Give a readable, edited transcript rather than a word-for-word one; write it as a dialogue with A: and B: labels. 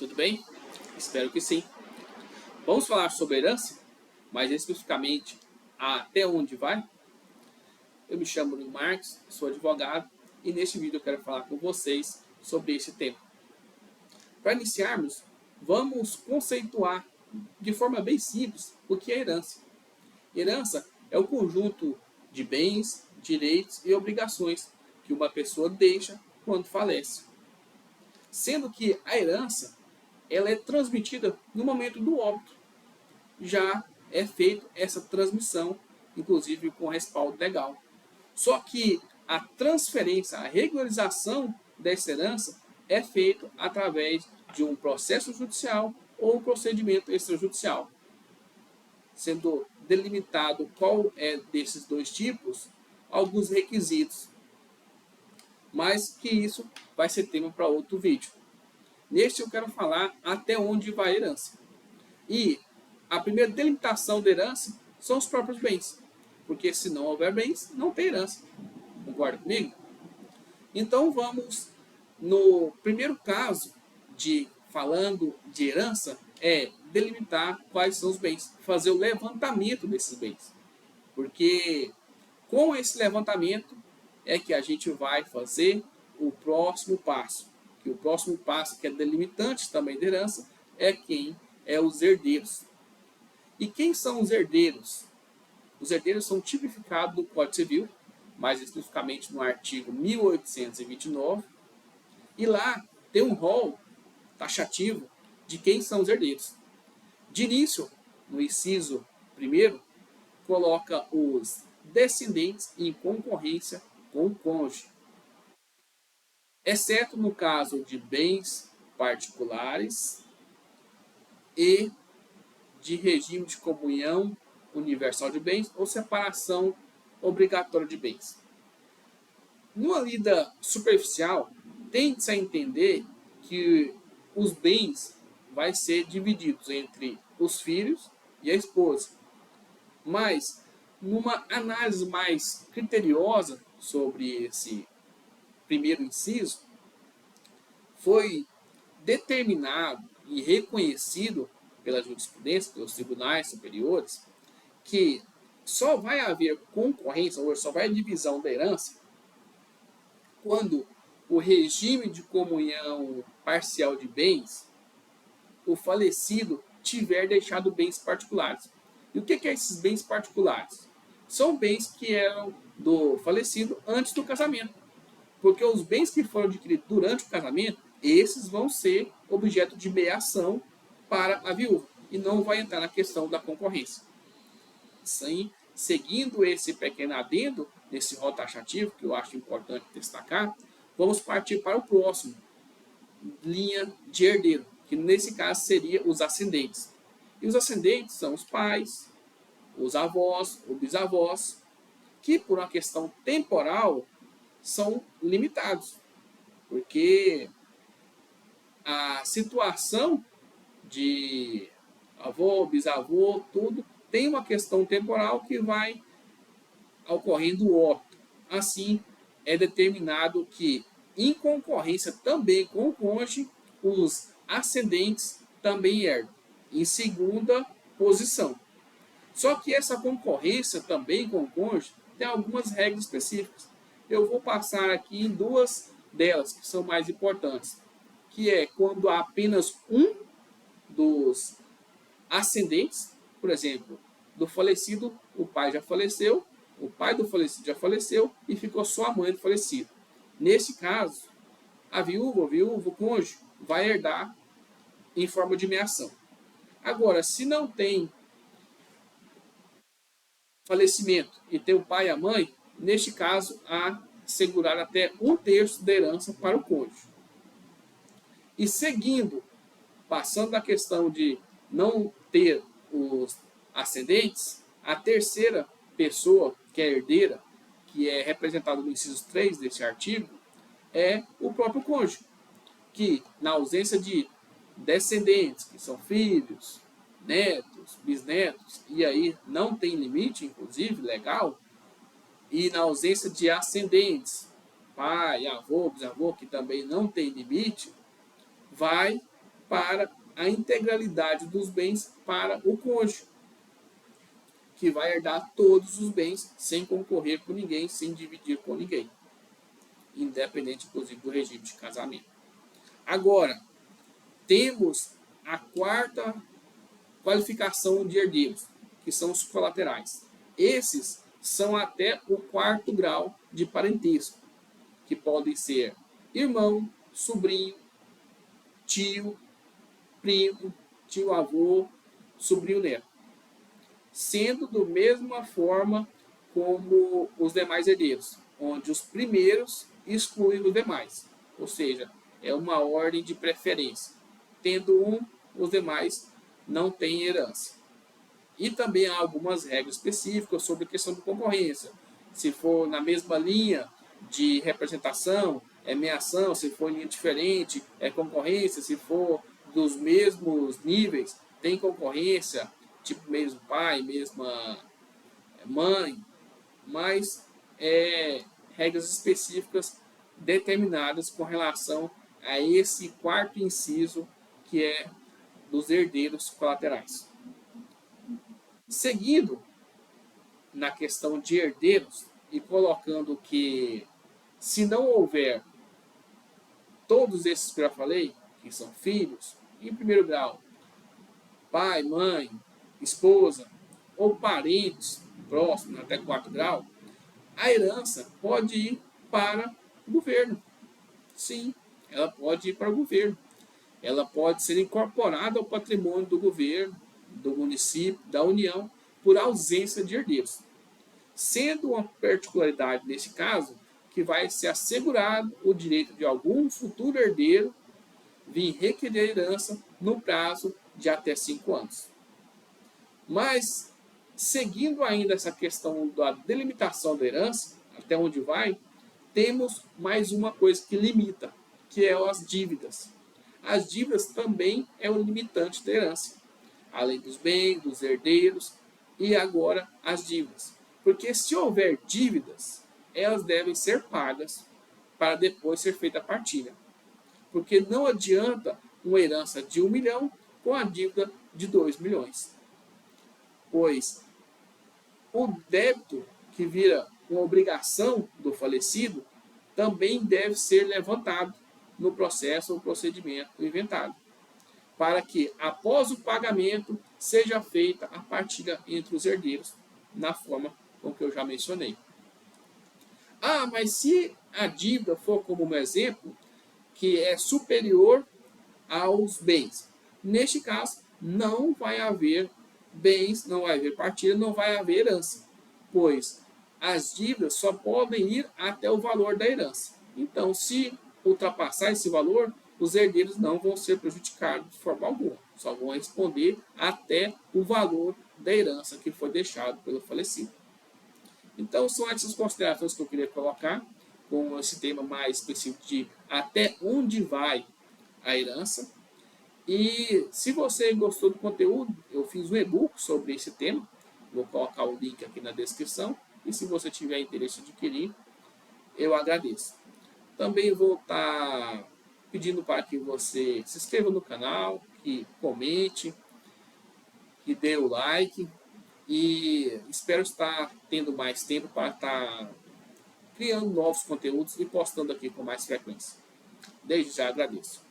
A: Tudo bem? Espero que sim. Vamos falar sobre herança, mais especificamente até onde vai? Eu me chamo Bruno Marques, sou advogado e neste vídeo eu quero falar com vocês sobre esse tema. Para iniciarmos, vamos conceituar de forma bem simples o que é herança. Herança é o conjunto de bens, direitos e obrigações que uma pessoa deixa quando falece. Sendo que a herança ela é transmitida no momento do óbito. Já é feita essa transmissão, inclusive com respaldo legal. Só que a transferência, a regularização dessa herança é feita através de um processo judicial ou um procedimento extrajudicial. Sendo delimitado qual é desses dois tipos, alguns requisitos. Mas que isso vai ser tema para outro vídeo. Neste eu quero falar até onde vai a herança. E a primeira delimitação da herança são os próprios bens. Porque se não houver bens, não tem herança. Concorda comigo? Então vamos no primeiro caso de falando de herança é delimitar quais são os bens, fazer o levantamento desses bens. Porque com esse levantamento é que a gente vai fazer o próximo passo. Que o próximo passo, que é delimitante também da herança, é quem é os herdeiros. E quem são os herdeiros? Os herdeiros são tipificados no Código Civil, mais especificamente no artigo 1829, e lá tem um rol taxativo de quem são os herdeiros. De início, no inciso 1º, coloca os descendentes em concorrência com o cônjuge, exceto no caso de bens particulares e de regime de comunhão universal de bens ou separação obrigatória de bens. Numa lida superficial, tende-se a entender que os bens vai ser divididos entre os filhos e a esposa. Mas, numa análise mais criteriosa sobre esse primeiro inciso, foi determinado e reconhecido pela jurisprudência, pelos tribunais superiores, que só vai haver concorrência, ou só vai haver divisão da herança, quando o regime de comunhão parcial de bens, o falecido tiver deixado bens particulares. E o que é esses bens particulares? São bens que eram do falecido antes do casamento. Porque os bens que foram adquiridos durante o casamento, esses vão ser objeto de meação para a viúva. E não vai entrar na questão da concorrência. Sim, seguindo esse pequeno adendo, nesse rol taxativo, que eu acho importante destacar, vamos partir para o próximo, linha de herdeiro, que nesse caso seria os ascendentes. E os ascendentes são os pais, os avós, os bisavós, que por uma questão temporal são limitados, porque a situação de avô, bisavô, tudo, tem uma questão temporal que vai ocorrendo o óbito. Assim, é determinado que, em concorrência também com o cônjuge, os ascendentes também herdam, em segunda posição. Só que essa concorrência também com o cônjuge tem algumas regras específicas. Eu vou passar aqui em duas delas, que são mais importantes, que é quando há apenas um dos ascendentes, por exemplo, do falecido, o pai já faleceu, o pai do falecido já faleceu e ficou só a mãe do falecido. Nesse caso, a viúva, o cônjuge, vai herdar em forma de meação. Agora, se não tem falecimento e tem o pai e a mãe, neste caso, há segurar até 1/3 da herança para o cônjuge. E seguindo, passando da questão de não ter os ascendentes, a terceira pessoa, que é a herdeira, que é representada no inciso 3 desse artigo, é o próprio cônjuge, que na ausência de descendentes, que são filhos, netos, bisnetos, e aí não tem limite, inclusive, legal, e na ausência de ascendentes, pai, avô, bisavô, que também não tem limite, vai para a integralidade dos bens para o cônjuge, que vai herdar todos os bens sem concorrer com ninguém, sem dividir com ninguém, independente, inclusive, do regime de casamento. Agora, temos a quarta qualificação de herdeiros, que são os colaterais. Esses são até o quarto grau de parentesco, que podem ser irmão, sobrinho, tio, primo, tio-avô, sobrinho-neto, sendo da mesma forma como os demais herdeiros, onde os primeiros excluem os demais, ou seja, é uma ordem de preferência. Tendo um, os demais não têm herança. E também há algumas regras específicas sobre a questão de concorrência. Se for na mesma linha de representação, é meação; se for linha diferente, é concorrência; se for dos mesmos níveis, tem concorrência, tipo mesmo pai, mesma mãe, mas regras específicas determinadas com relação a esse quarto inciso, que é dos herdeiros colaterais. Seguindo na questão de herdeiros e colocando que, se não houver todos esses que eu já falei, que são filhos, em primeiro grau, pai, mãe, esposa ou parentes próximos, até quarto grau, a herança pode ir para o governo. Sim, ela pode ir para o governo. Ela pode ser incorporada ao patrimônio do governo, do município, da União, por ausência de herdeiros. Sendo uma particularidade nesse caso, que vai ser assegurado o direito de algum futuro herdeiro vir requerer herança no prazo de até 5 anos. Mas, seguindo ainda essa questão da delimitação da herança, até onde vai, temos mais uma coisa que limita, que é as dívidas. As dívidas também é o limitante da herança, além dos bens, dos herdeiros e agora as dívidas. Porque se houver dívidas, elas devem ser pagas para depois ser feita a partilha. Porque não adianta uma herança de 1 milhão com a dívida de 2 milhões. Pois o débito, que vira uma obrigação do falecido, também deve ser levantado no processo ou procedimento inventado, para que, após o pagamento, seja feita a partilha entre os herdeiros, na forma com que eu já mencionei. Mas se a dívida for, como um exemplo, que é superior aos bens, neste caso, não vai haver bens, não vai haver partilha, não vai haver herança, pois as dívidas só podem ir até o valor da herança. Então, se ultrapassar esse valor, os herdeiros não vão ser prejudicados de forma alguma, só vão responder até o valor da herança que foi deixado pelo falecido. Então, são essas considerações que eu queria colocar com esse tema mais específico de até onde vai a herança. E se você gostou do conteúdo, eu fiz um e-book sobre esse tema, vou colocar o link aqui na descrição, e se você tiver interesse de adquirir, eu agradeço. Também vou estar pedindo para que você se inscreva no canal, que comente, que dê o like, e espero estar tendo mais tempo para estar criando novos conteúdos e postando aqui com mais frequência. Desde já agradeço.